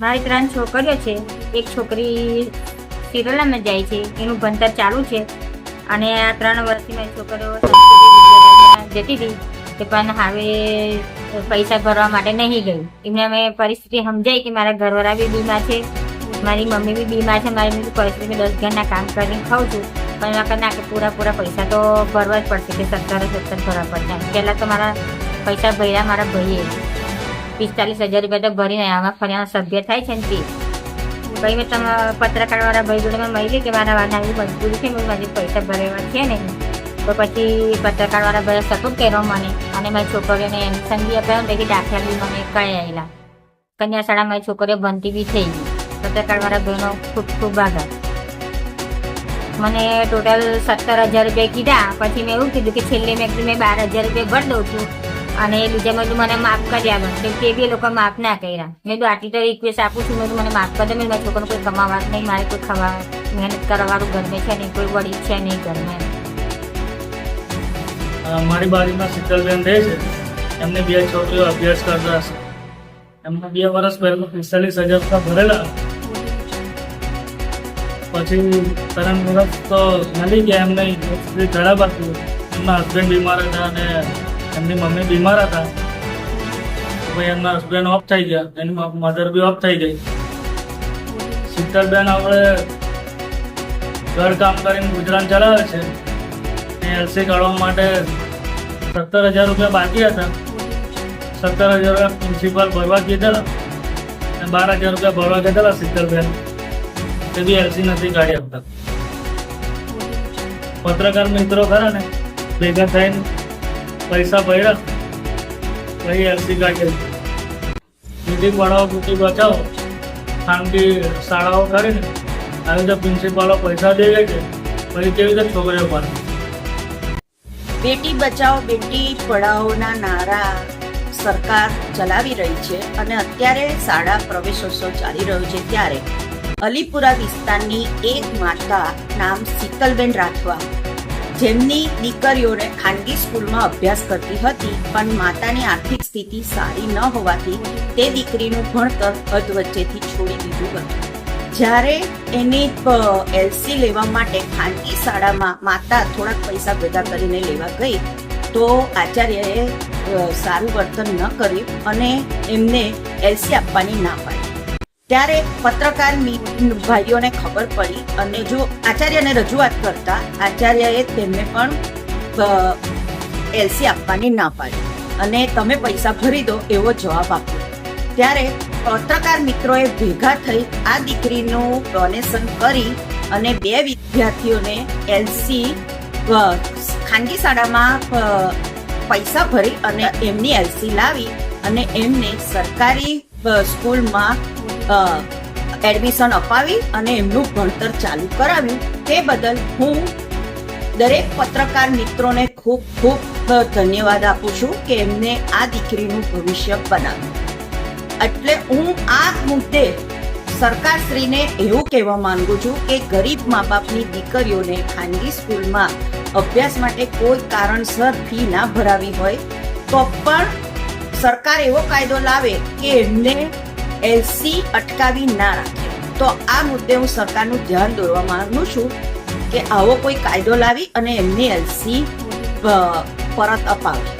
મારી 3 છોકરીઓ છે. એક છોકરી સિરોલામાં જાય છે, એનું ભણતર ચાલુ છે. અને આ 3 વર્ષથી મારી છોકરીઓ સંસ્કૃતિ વિદ્યાલયમાં જતી હતી, પણ હવે પૈસા ભરવા માટે નહીં ગઈ. એમને અમે પરિસ્થિતિ સમજાઈ કે મારા ઘરવાળા બી બીમાર છે, મારી મમ્મી બી બીમાર છે. મારી પરિસ્થિતિ 10 ઘરના કામ કરીને ખાઉં છું, પણ એમાં ના કે પૂરા પૈસા તો ભરવા જ પડશે, કે 17 ભરવા પડશે. પહેલાં તો મારા પૈસા ભર્યા મારા ભાઈએ 45,000 રૂપિયા તો ભરીને આમાં ફરિયાના સભ્ય થાય છે ને તે ભાઈ મેં તમે પત્રકારવાળા ભાઈ જોડે મેં મળી કે મારા વાના એવી મજબૂરી છે, મારી પૈસા ભરેવા છે ને. તો પછી પત્રકારવાળા ભાઈએ સપોર્ટ કર્યો મને, અને મારી છોકરીઓને એડમિશન બી આપ્યા ને તેથી દાખલા બી મને કઈ આવેલા. કન્યા શાળા મારી છોકરીઓ ભણતી બી થઈ ગઈ. પત્રકારવાળા ભાઈનો ખૂબ આભાર. મને ટોટલ 17,000 રૂપિયા કીધા. પછી મેં એવું કીધું કે છેલ્લે મેં 12,000 રૂપિયા ભરી દઉં છું, અને બીજા મેં મને માફ કરી આપો, કેમ કે બી લોકો માફ ના કર્યા. મેં તો આટલી તો રિક્વેસ્ટ આપું છું, મેં મને માફ કરી દો. મારા છોકરાનું કોઈ કમાવા નહીં, મારે કોઈ ખાવા મહેનત કરવાવાળું ઘરમાં છે નહીં, કોઈ વડીલ છે નહીં ઘરમાં. મારી બાજુમાં શીતલબેન રહે છે, એમને 2 છોકરીઓ અભ્યાસ કરતા હશે. એમને 2 વર્ષ પહેલા 45,000 રૂપિયા ભરેલા. પછી 3 વર્ષ તો મળી ગયા એમને ખરાબ હતું. એમના હસબન્ડ બીમાર હતા અને એમની મમ્મી બીમાર હતા. ભાઈ એમના હસબન્ડ ઓફ થઈ ગયા, એની મધર બી ઓફ થઈ ગઈ. શીતલબેન આપણે ઘર કામ કરીને ગુજરાન ચલાવે છે. એલસી કાઢવા માટે 17,000 રૂપિયા બાકી હતા. 17,000 રૂપિયા પ્રિન્સિપાલ ભરવા કીધેલા અને 12,000 રૂપિયા ભરવા કીધેલા શીતલબેન. તે બી એલસી નથી કાઢી આપતા. પત્રકાર મિત્રો ખરા ને ભેગા થઈને પૈસા ભર્યા, પછી એલસી કાઢી. બેટી પઢાઓ બેટી બચાવો ખાનગી શાળાઓ કરીને આવી રીતે પ્રિન્સિપાલો પૈસા દે છે, પછી કેવી રીતે છોકરીઓ ભણે. બેટી બચાવો બેટી પઢાઓના નારા સરકાર ચલાવી રહી છે, અને અત્યારે શાળા પ્રવેશોત્સવ ચાલી રહ્યો છે. ત્યારે અલીપુરા વિસ્તારની એક માતા નામ શીતલબેન રાઠવા, જેમની દીકરીઓને ખાનગી સ્કૂલમાં અભ્યાસ કરતી હતી, પણ માતાની આર્થિક સ્થિતિ સારી ન હોવાથી તે દીકરીનું ભણતર અધવચ્ચેથી છોડી દીધું હતું. જ્યારે એની એલસી લેવા માટે ખાનગી શાળામાં માતા થોડાક પૈસા ભેગા કરીને લેવા ગઈ, તો આચાર્યએ સારું વર્તન ન કર્યું અને એમને એલસી આપવાની ના પાડી. ત્યારે પત્રકાર ભાઈઓને ખબર પડી, અને જો આચાર્યને રજૂઆત કરતા આચાર્યએ તેમને પણ એલસી આપવાની ના પાડી, અને તમે પૈસા ભરી દો એવો જવાબ આપ્યો. ત્યારે પત્રકાર મિત્રોએ ભેગા થઈ આ દીકરીનું ડોનેશન કરી અને 2 વિદ્યાર્થીઓને એલસી ખાનગી શાળામાં પૈસા ભરી અને એમની એલસી લાવી અને એમને સરકારી સ્કૂલમાં એડમિશન અપાવી અને એમનું ભણતર ચાલુ કરાવ્યું. તે બદલ હું દરેક પત્રકાર મિત્રોને ખૂબ ધન્યવાદ આપું છું કે એમને આ દીકરીનું ભવિષ્ય બનાવ્યું. એટલે હું આ મુદ્દે સરકારશ્રીને એવું કહેવા માંગુ છું કે ગરીબ મા બાપની દીકરીઓને ખાનગી સ્કૂલમાં અભ્યાસ માટે કોઈ કારણસર ફી ના ભરાવી હોય તો પણ સરકાર એવો કાયદો લાવે કે એમને એલસી અટકાવી ના રાખે. તો આ મુદ્દે હું સરકારનું ધ્યાન દોરવા માંગુ છું કે આવો કોઈ કાયદો લાવી અને એમની એલસી પરત અપાવે.